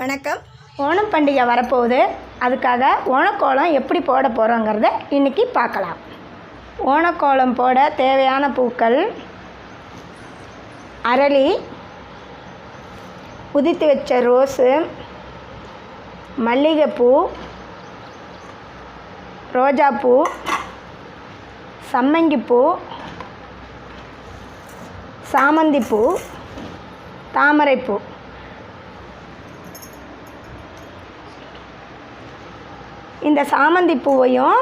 வணக்கம். ஓணம் பண்டிகை வரப்போகுது. அதுக்காக ஓணக்கோலம் எப்படி போட போகிறோங்கிறத இன்றைக்கி பார்க்கலாம். ஓணக்கோலம் போட தேவையான பூக்கள்: அரளி, உதித்து வச்ச ரோஸு, மல்லிகைப்பூ, ரோஜாப்பூ, சம்மங்கிப்பூ, சாமந்திப்பூ, தாமரைப்பூ. இந்த சாமந்தி பூவையும்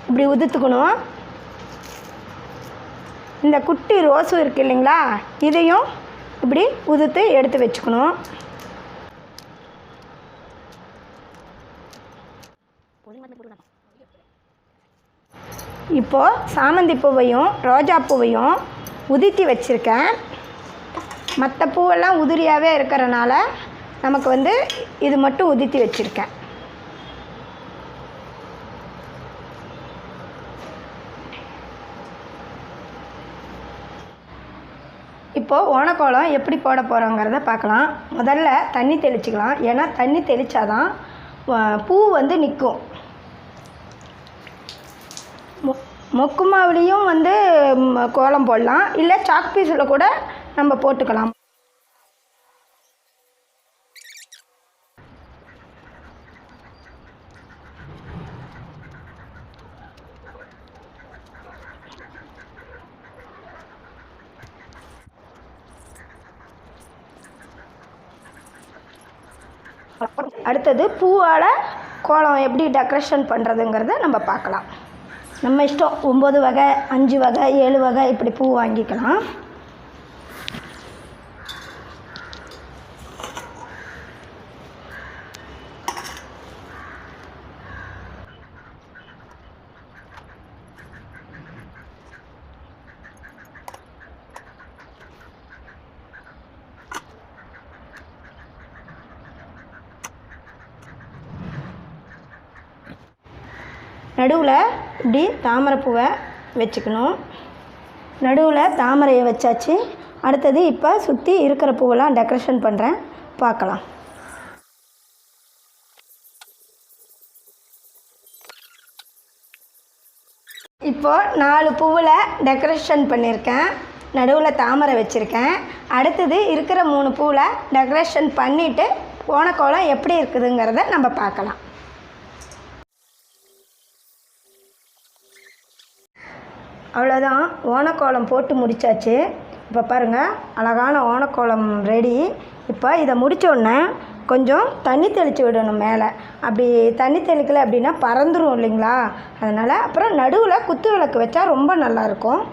இப்படி உதுத்துக்கணும். இந்த குட்டி ரோஸு இருக்குது இல்லைங்களா, இதையும் இப்படி உதுத்து எடுத்து வச்சுக்கணும். இப்போது சாமந்தி பூவையும் ரோஜா பூவையும் உதித்தி வச்சுருக்கேன். மற்ற பூவெல்லாம் உதிரியாகவே இருக்கிறனால நமக்கு இது மட்டும் உதித்தி வச்சுருக்கேன். இப்போது ஓணக்கோலம் எப்படி போட போகிறோங்கிறத பார்க்கலாம். முதல்ல தண்ணி தெளிச்சிக்கலாம். ஏன்னா தண்ணி தெளித்தாதான் பூ நிற்கும். மொக்கு மாவுலேயும் கோலம் போடலாம், இல்லை சாக் பீஸில் கூட நம்ம போட்டுக்கலாம். அடுத்தது பூவால் கோலம் எப்படி டெக்கரேஷன் பண்ணுறதுங்கிறத நம்ம பார்க்கலாம். நம்ம இஷ்டம். 9 வகை, 5 வகை, 7 வகை இப்படி பூ வாங்கிக்கலாம். நடுவில் இப்படி தாமரைப்பூவை வச்சுக்கணும். நடுவில் தாமரையை வச்சாச்சு. அடுத்தது இப்போ சுற்றி இருக்கிற பூவெல்லாம் டெக்கரேஷன் பண்ணுறேன், பார்க்கலாம். இப்போது 4 பூவில் டெக்கரேஷன் பண்ணியிருக்கேன். நடுவில் தாமரை வச்சுருக்கேன். அடுத்தது இருக்கிற 3 பூவில் டெக்கரேஷன் பண்ணிவிட்டு ஓணக்கோலம் எப்படி இருக்குதுங்கிறத நம்ம பார்க்கலாம். அவ்வளோதான், ஓணக்கோலம் போட்டு முடித்தாச்சு. இப்போ பாருங்கள், அழகான ஓணக்கோலம் ரெடி. இப்போ இதை முடித்தோடனே கொஞ்சம் தண்ணி தெளித்து விடணும் மேலே. அப்படி தண்ணி தெளிக்கலை அப்படின்னா பறந்துடும் இல்லைங்களா, அதனால் அப்புறம் நடுவில் குத்து விளக்கு வச்சா ரொம்ப நல்லாயிருக்கும்.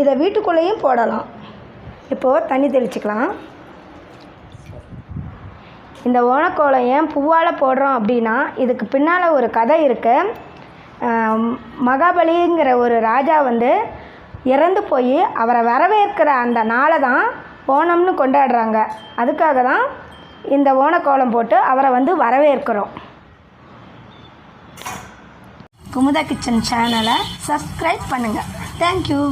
இதை வீட்டுக்குள்ளேயும் போடலாம். இப்போது தண்ணி தெளிச்சிக்கலாம். இந்த ஓணக்கோலம் ஏன் பூவால் போடுறோம் அப்படின்னா, இதுக்கு பின்னால் ஒரு கதை இருக்குது. மகாபலிங்கிற ஒரு ராஜா இறந்து போய் அவரை வரவேற்கிற அந்த நாளை தான் ஓணம்னு கொண்டாடுறாங்க. அதுக்காக தான் இந்த ஓணக்கோலம் போட்டு அவரை வரவேற்கிறோம். குமுதா கிச்சன் சேனலை சப்ஸ்கிரைப் பண்ணுங்கள். தேங்க்யூ.